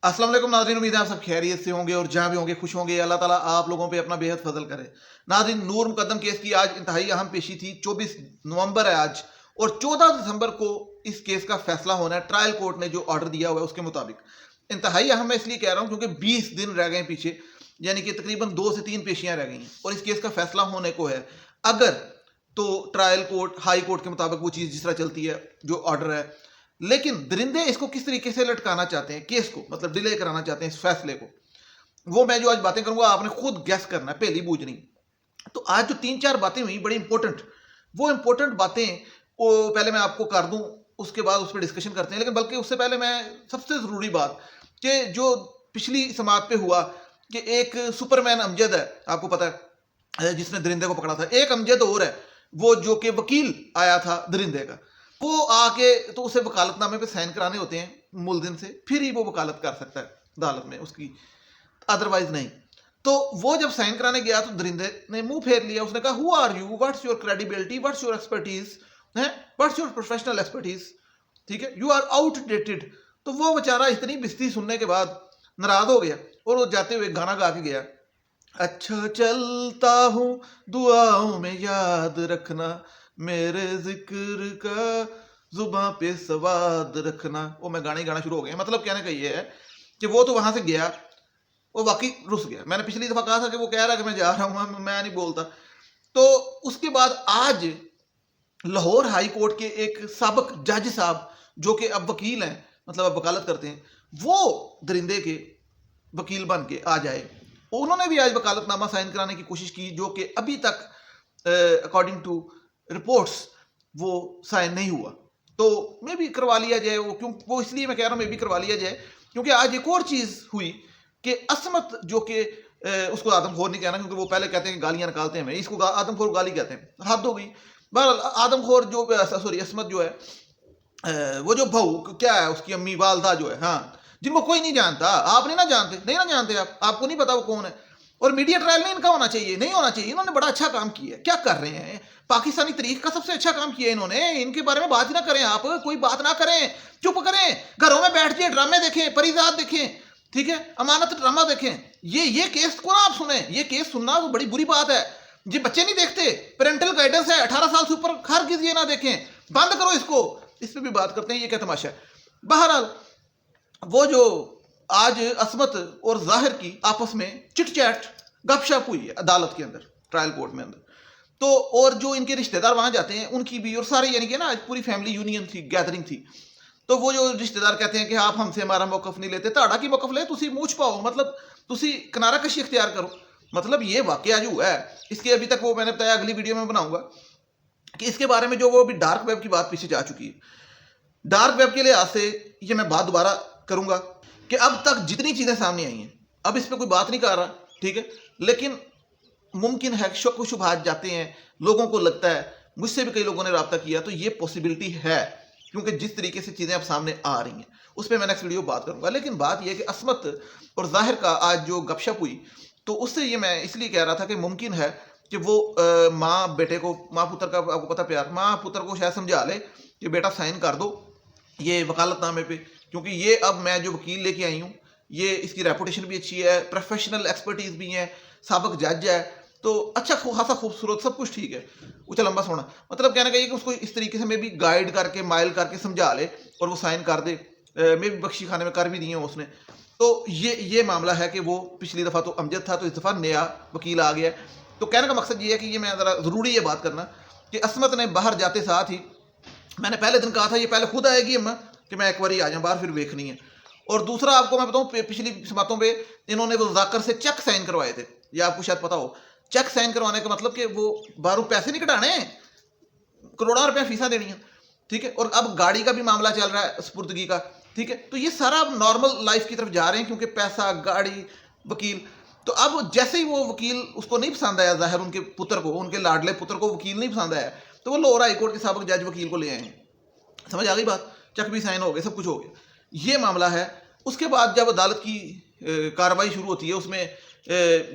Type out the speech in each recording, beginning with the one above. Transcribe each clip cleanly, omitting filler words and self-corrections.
अस्सलाम वालेकुम नाज़रीन, उम्मीद है आप सब खैरियत से होंगे और जहाँ भी होंगे खुश होंगे। अल्लाह ताला आप लोगों पे अपना बेहद फजल करे। नाज़रीन, नूर मुकद्दम केस की आज इंतहाई अहम पेशी थी। 24 नवंबर है आज, और 14 दिसंबर को इस केस का फैसला होना है। ट्रायल कोर्ट ने जो ऑर्डर दिया हुआ है उसके मुताबिक इंतहाई अहम मैं इसलिए कह रहा हूँ क्योंकि 20 दिन रह गए पीछे, यानी कि तकरीबन 2 से 3 पेशियां रह गई हैं और इस केस का फैसला होने को है। अगर तो ट्रायल कोर्ट, हाई कोर्ट के मुताबिक वो चीज़ जिस तरह चलती है, जो ऑर्डर है, लेकिन दरिंदे इसको किस तरीके से लटकाना चाहते हैं, केस को मतलब डिले कराना चाहते हैं इस फैसले को, वो मैं जो आज बातें करूंगा आपने खुद गैस करना है, पहली बूझनी। तो आज जो 3-4 बातें हुई बड़ी इंपॉर्टेंट, वो इंपॉर्टेंट बातें वो पहले मैं आपको कर दूं, उसके बाद उस पर डिस्कशन करते हैं। लेकिन बल्कि उससे पहले मैं सबसे ज़रूरी बात कि जो पिछली समात पे हुआ कि एक सुपरमैन अमजद है, आपको पता है, जिसने दरिंदे को पकड़ा था। एक अमजद और है, वो जो कि वकील आया था दरिंदे का, वो आके तो उसे वकालतनामे पे साइन कराने होते हैं मुलजिम से, फिर ही वो वकालत कर सकता है अदालत में उसकी, अदरवाइज नहीं। तो वो जब साइन कराने गया तो दरिंदे ने मुंह फेर लिया। उसने कहा, who are you, what's your credibility, what's your expertise है, व्हाट्स योर प्रोफेशनल एक्सपर्टीज, ठीक है, यू आर आउटडेटेड। तो वो बेचारा इतनी बिस्ती सुनने के बाद नाराज हो गया और वो जाते हुए गाना गा के गया, अच्छा चलता हूँ दुआओं में याद रखना, मेरे जिक्र का जुबां पे सवाद रखना। वो मैं गाने गाना शुरू हो गया। मतलब कहने का ये है कि वो तो वहां से गया, वो वाकई रुस गया। मैंने पिछली दफा कहा था कि वो कह रहा है कि मैं जा रहा हूँ, मैं नहीं बोलता। तो उसके बाद आज लाहौर हाई कोर्ट के एक साबिक जज साहब, जो कि अब वकील हैं, मतलब अब वकालत करते हैं, वो दरिंदे के वकील बन के आ जाए। उन्होंने भी आज वकालतनामा साइन कराने की कोशिश की, जो कि अभी तक अकॉर्डिंग टू रिपोर्ट्स वो साइन नहीं हुआ। तो मे भी करवा लिया जाए वो, क्यों वो इसलिए मैं कह रहा हूँ मे भी करवा लिया जाए क्योंकि आज एक और चीज़ हुई कि असमत, जो कि उसको आदमखोर नहीं कहना क्योंकि वो पहले कहते हैं कि गालियाँ निकालते हैं, इसको आदमखोर गाली कहते हैं, हद हो गई। बहरहाल आदमखोर जो सॉरी असमत जो है, वो जो बहू क्या है उसकी अम्मी वालदा जो है, हाँ, जिनको कोई नहीं जानता, आप नहीं ना जानते आपको नहीं पता वो कौन है। और मीडिया ट्रायल नहीं इनका होना चाहिए, नहीं होना चाहिए। इन्होंने बड़ा अच्छा काम किया है। क्या कर रहे हैं, पाकिस्तानी तरीक का सबसे अच्छा काम किया इन्होंने। इनके बारे में बात ही ना करें, आप कोई बात ना करें, चुप करें, घरों में बैठ के ड्रामे देखें, परिजात देखें, ठीक है, अमानत ड्रामा देखें। ये केस को ना आप सुने, ये केस सुनना तो बड़ी बुरी बात है। ये बच्चे नहीं देखते, पेरेंटल गाइडेंस है, 18 साल से ऊपर हरगिज़ ये ना देखें, बंद करो इसको। इस पर भी बात करते हैं, ये क्या तमाशा है। बहरहाल वो जो आज असमत और जाहिर की आपस में चिट चैट गपशप हुई है अदालत के अंदर, ट्रायल कोर्ट में अंदर। तो और जो इनके रिश्तेदार वहां जाते हैं उनकी भी, और सारे यानी कि ना आज पूरी फैमिली यूनियन थी, गैदरिंग थी। तो वो जो रिश्तेदार कहते हैं कि आप हमसे हमारा मौकफ नहीं लेते, ताड़ा की मौकफ ले, तुसी मूछ पाओ, मतलब तुसी किनारा कशी इख्तियार करो। मतलब ये वाकया जो है, इसके अभी तक वो मैंने बताया, अगली वीडियो में बनाऊंगा कि इसके बारे में जो वो अभी डार्क वेब की बात पीछे जा चुकी है। डार्क वेब के लिहाज से ये मैं बात दोबारा करूंगा कि अब तक जितनी चीजें सामने आई हैं, अब इस पर कोई बात नहीं कर रहा, ठीक है, लेकिन मुमकिन है शक व शुबहात जाते हैं, लोगों को लगता है, मुझसे भी कई लोगों ने रब्ता किया, तो ये पॉसिबिलिटी है क्योंकि जिस तरीके से चीज़ें अब सामने आ रही हैं उस पर मैं नेक्स्ट वीडियो बात करूंगा। लेकिन बात यह कि असमत और जाहिर का आज जो गपशप हुई, तो उससे ये मैं इसलिए कह रहा था कि मुमकिन है कि वो माँ बेटे को, माँ पुत्र का आपको पता प्यार, माँ पुत्र को शायद समझा ले कि बेटा साइन कर दो ये वकालतनामे पे, क्योंकि ये अब मैं जो वकील लेके आई हूँ, ये इसकी रेपुटेशन भी अच्छी है, प्रोफेशनल एक्सपर्टीज भी है, साबिक जज है, तो अच्छा खासा खूबसूरत, सब कुछ ठीक है, ऊंचा लंबा सोना। मतलब कहने का ये कि उसको इस तरीके से मैं भी गाइड करके, माइल करके समझा ले और वो साइन कर दे। मैं भी बख्शी खाने में कर भी दिए उसने। तो ये मामला है कि वो पिछली दफ़ा तो अमजद था, तो इस दफ़ा नया वकील आ गया। तो कहने का मकसद ये है कि ये मैं ज़रा ज़रूरी ये बात करना कि असमत ने बाहर जाते साथ ही, मैंने पहले दिन कहा था ये पहले खुद आएगी अम्मा कि मैं एक बार ही आ जाऊँ बाहर, फिर देखनी है। और दूसरा आपको मैं बताऊँ, पिछली समातों पे इन्होंने वो जाकर से चेक साइन करवाए थे, ये आपको शायद पता हो। चेक साइन करवाने का मतलब कि वो बाहरों पैसे नहीं कटाने, करोड़ों रुपया फीसा देनी है, ठीक है। और अब गाड़ी का भी मामला चल रहा है सुपुर्दगी का, ठीक है। तो ये सारा नॉर्मल लाइफ की तरफ जा रहे हैं क्योंकि पैसा, गाड़ी, वकील। तो अब जैसे ही वो वकील उसको नहीं पसंद आया, जाहिर उनके पुत्र को, उनके लाडले पुत्र को वकील नहीं पसंद आया, तो वो लाहौर हाई कोर्ट के साबिक जज वकील को ले आए हैं। समझ आ गई बात, चेक भी साइन हो गए, सब कुछ हो गया, ये मामला है। उसके बाद जब अदालत की कार्रवाई शुरू होती है, उसमें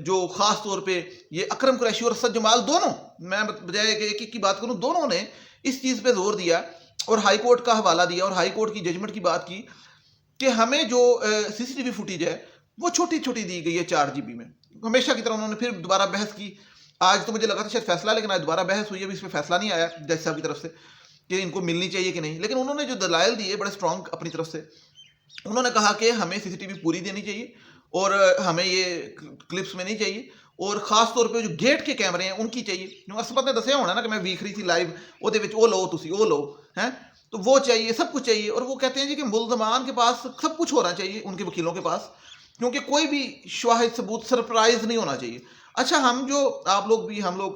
जो ख़ास तौर पे ये अकरम कुरैशी और असद जमाल दोनों, मैं बजाय एक एक की बात करूं, दोनों ने इस चीज़ पे जोर दिया और हाई कोर्ट का हवाला दिया और हाई कोर्ट की जजमेंट की बात की کہ ہمیں جو CCTV فوٹیج ہے وہ چھوٹی چھوٹی دی گئی ہے 4 GB میں. ہمیشہ کی طرح انہوں نے پھر دوبارہ بحث کی. آج تو مجھے لگا تھا شاید فیصلہ, لیکن آج دوبارہ بحث ہوئی ہے, ابھی اس پہ فیصلہ نہیں آیا جج صاحب کی طرف سے کہ ان کو ملنی چاہیے کہ نہیں. لیکن انہوں نے جو دلائل دیے بڑے اسٹرانگ اپنی طرف سے, انہوں نے کہا کہ ہمیں CCTV پوری دینی چاہیے اور ہمیں یہ کلپس میں نہیں چاہیے, اور خاص طور پہ جو گیٹ کے کیمرے ہیں ان کی چاہیے. اسمت نے دسیا ہونا نا کہ میں ویکھ رہی تھی لائیو, وہ لو تسی وہ لو ہیں, تو وہ چاہیے, سب کچھ چاہیے. اور وہ کہتے ہیں جی کہ ملزمان کے پاس سب کچھ ہونا چاہیے, ان کے وکیلوں کے پاس, کیونکہ کوئی بھی شواہد ثبوت سرپرائز نہیں ہونا چاہیے. اچھا, ہم لوگ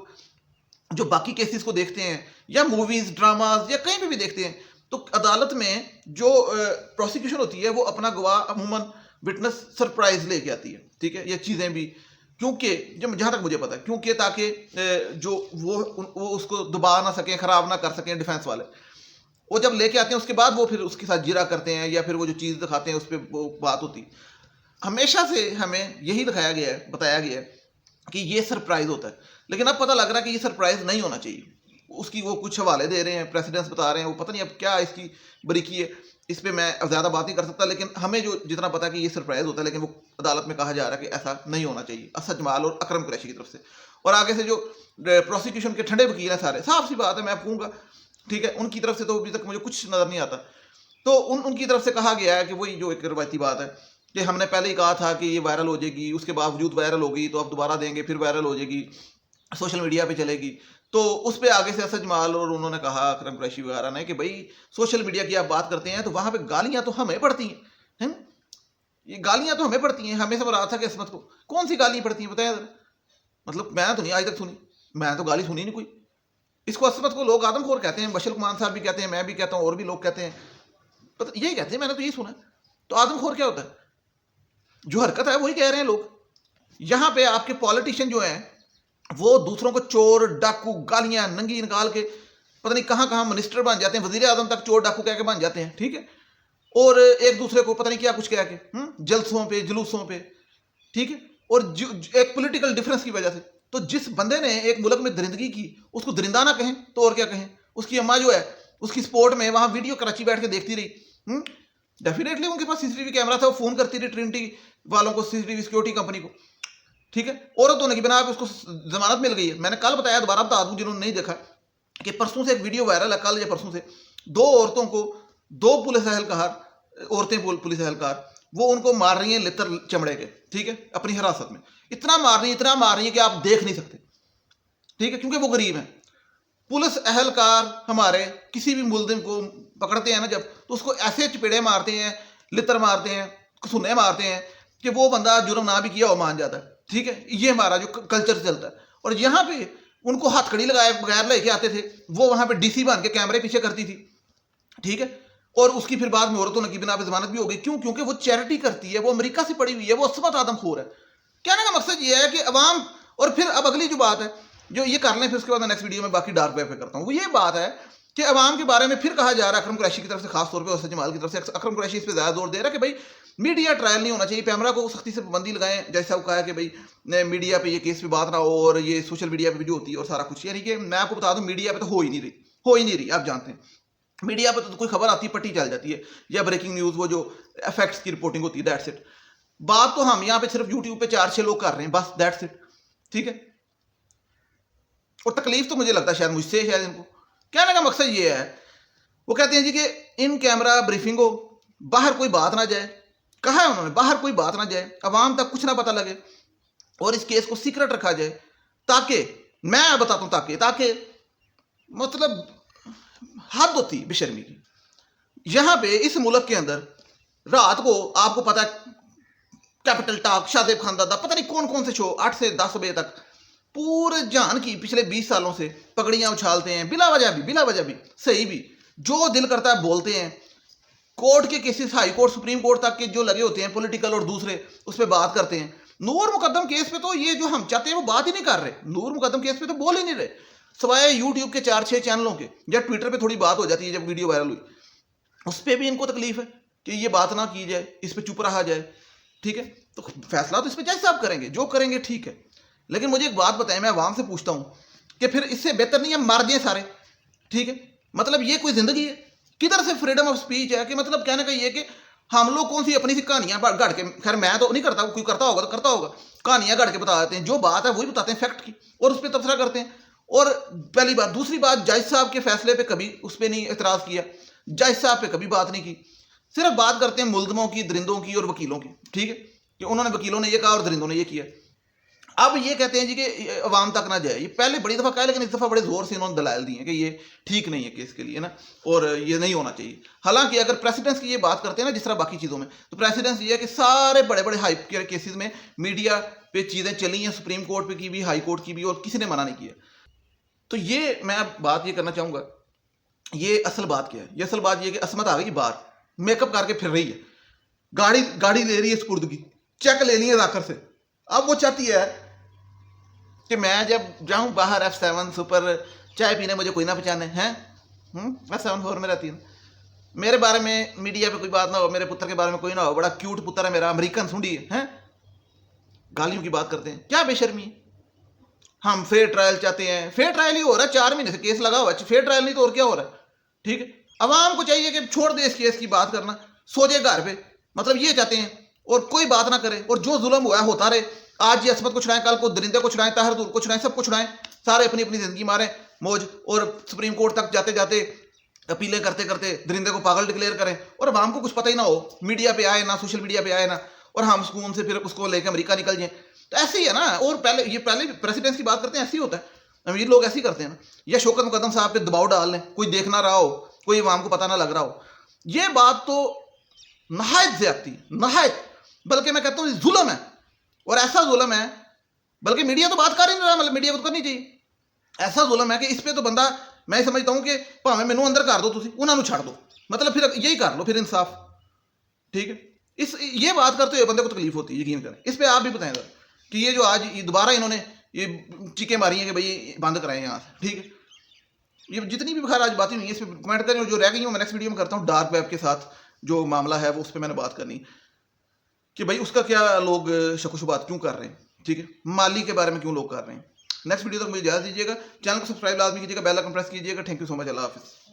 جو باقی کیسز کو دیکھتے ہیں یا موویز ڈراماز یا کہیں پہ بھی دیکھتے ہیں, تو عدالت میں جو پروسیکیوشن ہوتی ہے وہ اپنا گواہ عموماً وٹنس سرپرائز لے کے آتی ہے. ٹھیک ہے, یہ چیزیں بھی, کیونکہ جہاں تک مجھے پتا ہے, کیونکہ تاکہ جو وہ اس کو دبا نہ سکیں, خراب نہ کر سکیں ڈیفینس والے. وہ جب لے کے آتے ہیں اس کے بعد وہ پھر اس کے ساتھ جرا کرتے ہیں یا پھر وہ جو چیز دکھاتے ہیں اس پہ وہ بات ہوتی. ہمیشہ سے ہمیں یہی دکھایا گیا ہے, بتایا گیا ہے کہ یہ سرپرائز ہوتا ہے, لیکن اب پتہ لگ رہا ہے کہ یہ سرپرائز نہیں ہونا چاہیے. اس کی وہ کچھ حوالے دے رہے ہیں, پریسیڈنٹس بتا رہے ہیں, وہ پتہ نہیں اب کیا اس کی بریکی ہے, اس پہ میں زیادہ بات نہیں کر سکتا. لیکن ہمیں جو جتنا پتا کہ یہ سرپرائز ہوتا ہے, لیکن وہ عدالت میں کہا جا رہا ہے کہ ایسا نہیں ہونا چاہیے اسد جمال اور اکرم قریشی کی طرف سے. اور آگے سے جو پروسیکیوشن کے ٹھنڈے وکیل ہیں سارے, صاف سی بات ہے, میں کہوں گا ٹھیک ہے, ان کی طرف سے تو ابھی تک مجھے کچھ نظر نہیں آتا. تو ان کی طرف سے کہا گیا ہے کہ وہی جو ایک روایتی بات ہے کہ ہم نے پہلے ہی کہا تھا کہ یہ وائرل ہو جائے گی, اس کے باوجود وائرل ہو گئی, تو اب دوبارہ دیں گے, پھر وائرل ہو جائے گی, سوشل میڈیا پہ چلے گی. تو اس پہ آگے سے اسد جمال اور انہوں نے کہا, اکرم قریشی وغیرہ نے, کہ بھائی سوشل میڈیا کی آپ بات کرتے ہیں تو وہاں پہ گالیاں تو ہمیں پڑتی ہیں, یہ گالیاں تو ہمیں پڑتی ہیں. ہمیں سے رہا تھا کہ عصمت کو کون سی گالیاں پڑتی ہیں بتائیں ذرا. مطلب میں تو نہیں آج تک سنی, میں تو گالی سنی نہیں کوئی. اس کو عصمت کو لوگ آدم خور کہتے ہیں, بشیر کمان صاحب بھی کہتے ہیں, میں بھی کہتا ہوں, اور بھی لوگ کہتے ہیں, یہی کہتے ہیں, میں نے تو یہی سنا. تو آدم خور کیا ہوتا ہے؟ جو حرکت ہے وہی کہہ رہے ہیں لوگ. یہاں پہ آپ کے پالیٹیشین جو ہیں وہ دوسروں کو چور ڈاکو گالیاں ننگی نکال کے پتہ نہیں کہاں کہاں منسٹر بن جاتے ہیں, وزیر اعظم تک چور ڈاکو کہہ کے بن جاتے ہیں. ٹھیک ہے, اور ایک دوسرے کو پتہ نہیں کیا کچھ کہہ کے جلسوں پہ جلوسوں پہ. ٹھیک ہے, اور ایک پولیٹیکل ڈفرینس کی وجہ سے. تو جس بندے نے ایک ملک میں درندگی کی اس کو درندہ نہ کہیں تو اور کیا کہیں. اس کی اماں جو ہے اس کی سپورٹ میں وہاں ویڈیو کراچی بیٹھ کے دیکھتی رہی, ڈیفینیٹلی ان کے پاس CCTV کیمرہ تھا, وہ فون کرتی رہی ٹرینٹی والوں کو, CCTV سیکورٹی کمپنی کو. ٹھیک ہے, عورت ہونے کی بنا پہ اس کو ضمانت مل گئی ہے. میں نے کل بتایا, دوبارہ بتا دوں جنہوں نے نہیں دیکھا, کہ پرسوں سے ایک ویڈیو وائرل ہے, کل یا پرسوں سے, 2 عورتوں کو 2 پولیس اہلکار, عورتیں پولیس اہلکار, وہ ان کو مار رہی ہیں لتر چمڑے کے. ٹھیک ہے, اپنی حراست میں اتنا مار رہی ہیں کہ آپ دیکھ نہیں سکتے. ٹھیک ہے, کیونکہ وہ غریب ہیں. پولیس اہلکار ہمارے کسی بھی ملزم کو پکڑتے ہیں نا جب, تو اس کو ایسے چپیڑے مارتے ہیں, لتر مارتے ہیں, سنے مارتے ہیں کہ وہ بندہ جرم نہ بھی کیا وہ مان جاتا ہے. ٹھیک ہے, یہ ہمارا جو کلچر چلتا ہے. اور یہاں پہ ان کو ہاتھ کڑی لگائے بغیر لے کے آتے تھے, وہ وہاں پہ DC بن کے کیمرے پیچھے کرتی تھی. ٹھیک ہے, اور اس کی پھر بعد میں عورتوں کی بنا پہ ضمانت بھی ہو گئی. کیوں؟ کیونکہ وہ چیریٹی کرتی ہے, وہ امریکہ سے پڑی ہوئی ہے, وہ عصمت آدم خور ہے. کہنے کا مقصد یہ ہے کہ عوام, اور پھر اب اگلی جو بات ہے جو یہ کر لیں, پھر اس کے بعد میں نیکسٹ ویڈیو میں باقی ڈارک ویب پہ کرتا ہوں, وہ یہ بات ہے کہ عوام کے بارے میں پھر کہا جا رہا ہے اکرم قریشی کی طرف سے, خاص طور پہ اسد جمال کی طرف سے. اکرم قریشی اس پہ زیادہ زور دے رہا ہے کہ بھائی میڈیا ٹرائل نہیں ہونا چاہیے, پیمرا کو سختی سے پابندی لگائیں, جیسا وہ کہا کہ بھائی میڈیا پہ یہ کیس پہ بات نہ ہو, اور یہ سوشل میڈیا پہ ویڈیو ہوتی ہے اور سارا کچھ. یعنی کہ میں آپ کو بتا دوں, میڈیا پہ تو ہو ہی نہیں رہی. آپ جانتے ہیں میڈیا پہ تو کوئی خبر آتی ہے پٹی چل جاتی ہے, یا بریکنگ نیوز, وہ جو افیکٹس کی رپورٹنگ ہوتی ہے, دیٹس اٹ. بات تو ہم یہاں پہ صرف یوٹیوب پہ 4-6 لوگ کر رہے ہیں بس, دیٹس اٹ. ٹھیک ہے, اور تکلیف تو مجھے لگتا ہے شاید مجھ سے, شاید ان کو. کہنے کا مقصد یہ ہے, وہ کہتے ہیں جی کہ ان کیمرہ بریفنگ ہو, باہر کوئی بات نہ جائے. کہا ہے انہوں نے, باہر کوئی بات نہ جائے, عوام تک کچھ نہ پتہ لگے, اور اس کیس کو سیکرٹ رکھا جائے, تاکہ میں بتاتا ہوں تاکہ مطلب حد ہوتی بے شرمی کی. یہاں پہ اس ملک کے اندر رات کو آپ کو پتا ہے کیپٹل ٹاک, شاہزیب خان دادا, پتہ نہیں کون سے شو 8 سے 10 بجے تک پورے جہان کی پچھلے 20 سالوں سے پگڑیاں اچھالتے ہیں, بلا وجہ بھی صحیح بھی, جو دل کرتا ہے بولتے ہیں. کورٹ کے cases, high court supreme court تک کے جو لگے ہوتے ہیں پولیٹیکل اور دوسرے, اس پہ بات کرتے ہیں. نور مقدم کیس پہ تو یہ جو ہم چاہتے ہیں وہ بات ہی نہیں کر رہے. نور مقدم کیس پہ تو بول ہی نہیں رہے, سوائے یوٹیوب کے 4-6 چینلوں کے, یا ٹویٹر پہ تھوڑی بات ہو جاتی ہے جب ویڈیو وائرل ہوئی, اس پہ بھی ان کو تکلیف ہے کہ یہ بات نہ کی جائے, اس پہ چپ رہا جائے. ٹھیک ہے, تو فیصلہ تو اس پہ جج صاحب کریں گے, جو کریں گے ٹھیک ہے. لیکن مجھے ایک بات بتائیں, میں عوام سے پوچھتا ہوں کہ پھر اس سے بہتر نہیں ہے مر جائیں سارے. ٹھیک ہے, مطلب یہ کوئی زندگی ہے؟ کدھر سے فریڈم آف سپیچ ہے؟ کہ مطلب کہنے کا یہ کہ हम लोग कौन सी अपनी सी कहानियां गढ़ के, खैर मैं तो नहीं करता, कोई करता होगा तो करता होगा, कहानियां गढ़ के बता देते हैं, जो बात है वही बताते हैं फैक्ट की, और उस पर तबसरा करते हैं। और पहली बात, दूसरी बात, जज साहब के फैसले पे कभी उस पर नहीं एतराज़ किया, जज साहब पे कभी बात नहीं की, सिर्फ बात करते हैं मुलजमों की, दरिंदों की और वकीलों की, ठीक है, कि उन्होंने, वकीलों ने ये कहा और दरिंदों ने ये किया। अब ये कहते हैं जी कि अवाम तक ना जाए, ये पहले बड़ी दफ़ा कहा, लेकिन इस दफ़ा बड़े ज़ोर से इन्होंने दलाइल दिए कि ये ठीक नहीं है केस के लिए ना, और ये नहीं होना चाहिए। हालांकि अगर प्रेसिडेंस की ये बात करते हैं ना, जिस तरह बाकी चीज़ों में, तो प्रेसिडेंस ये है कि सारे बड़े बड़े हाई केसेस में मीडिया पे चीज़ें चली हैं, सुप्रीम कोर्ट पे की भी, हाई कोर्ट की भी, और किसी ने मना नहीं किया। तो ये मैं बात ये करना चाहूँगा, ये असल बात क्या है, ये असल बात ये कि असमत आ गई बाहर, मेकअप करके फिर रही है, गाड़ी ले रही है स्पुर्दगी, चेक ले ली है जाकर से। अब वो चाहती है कि मैं जब जाऊं बाहर F7 सुपर चाय पीने, मुझे कोई ना पहचाने हैं, F7 4 में रहती है, मेरे बारे में मीडिया पे कोई बात ना हो, मेरे पुत्र के बारे में कोई ना हो, बड़ा क्यूट पुत्र है मेरा, अमेरिकन सुंडी है, गालियों की बात करते हैं, क्या बेशर्मी है। हम फेयर ट्रायल चाहते हैं, फेयर ट्रायल ही हो रहा है, 4 महीने से केस लगा हुआ है, फेयर ट्रायल नहीं तो और क्या हो रहा है, ठीक है। अवाम को चाहिए कि छोड़ दे इस केस की बात करना, सो जाए घर पे, मतलब ये चाहते हैं, और कोई बात ना करे, और जो जुल्म हुआ है होता रहे, आज ये असमत को छुड़ाएं, कल को दरिंदे को छुड़ाएं, ताहर दूर को छुड़ाएं, सबको छुड़ाएं, सारे अपनी अपनी जिंदगी मारें मौज, और सुप्रीम कोर्ट तक जाते जाते अपीलें करते करते दरिंदे को पागल डिक्लेयर करें, और अवाम को कुछ पता ही ना हो, मीडिया पे आए ना, सोशल मीडिया पे आए ना, और हम सुकून से फिर उसको लेकर अमेरिका निकल जाएं। तो ऐसे ही है ना। और पहले प्रेसिडेंस की बात करते हैं, ऐसे ही होता है, अमीर लोग ऐसे ही करते हैं ना, या शौकत मुकद्दम साहब पे दबाव डाल लें, कोई देख ना रहा हो, कोई अवाम को पता ना लग रहा हो, ये बात तो नहायत ज्यादती, नहायत, बल्कि मैं कहता हूँ जुल्म है, और ऐसा जुल्म है, बल्कि मीडिया तो बात कर ही नहीं रहा, मतलब मीडिया को तो करनी चाहिए, ऐसा जुल्म है कि इस पे तो बंदा, मैं समझता हूँ कि भावें मैनू अंदर कर दो, तुसी उन्होंने छड़ दो, मतलब फिर यही कर लो, फिर इंसाफ, ठीक है। ये बात करते हुए बंदे को तकलीफ होती है, यकीन करें। इस पे आप भी बताएं कि ये जो आज दोबारा इन्होंने ये चीखें मारी हैं कि भाई बंद कराएं यहाँ से, ठीक है। ये जितनी भी बखार आज बातें हुई हैं, इस पर कमेंट करें, और जो रह गई हैं मैं नेक्स्ट वीडियो में करता हूँ। डार्क वेब के साथ जो मामला है वो उस पर मैंने बात करनी कि भाई उसका क्या लोग शक-व-शुबात क्यों कर रहे हैं, ठीक है, माली के बारे में क्यों लोग कर रहे हैं। नेक्स्ट वीडियो तक मुझे इजाजत दीजिएगा, चैनल को सब्सक्राइब लाजमी कीजिएगा, बेल आइकन प्रेस कीजिएगा। थैंक यू सो मच, अल्लाह हाफिज़।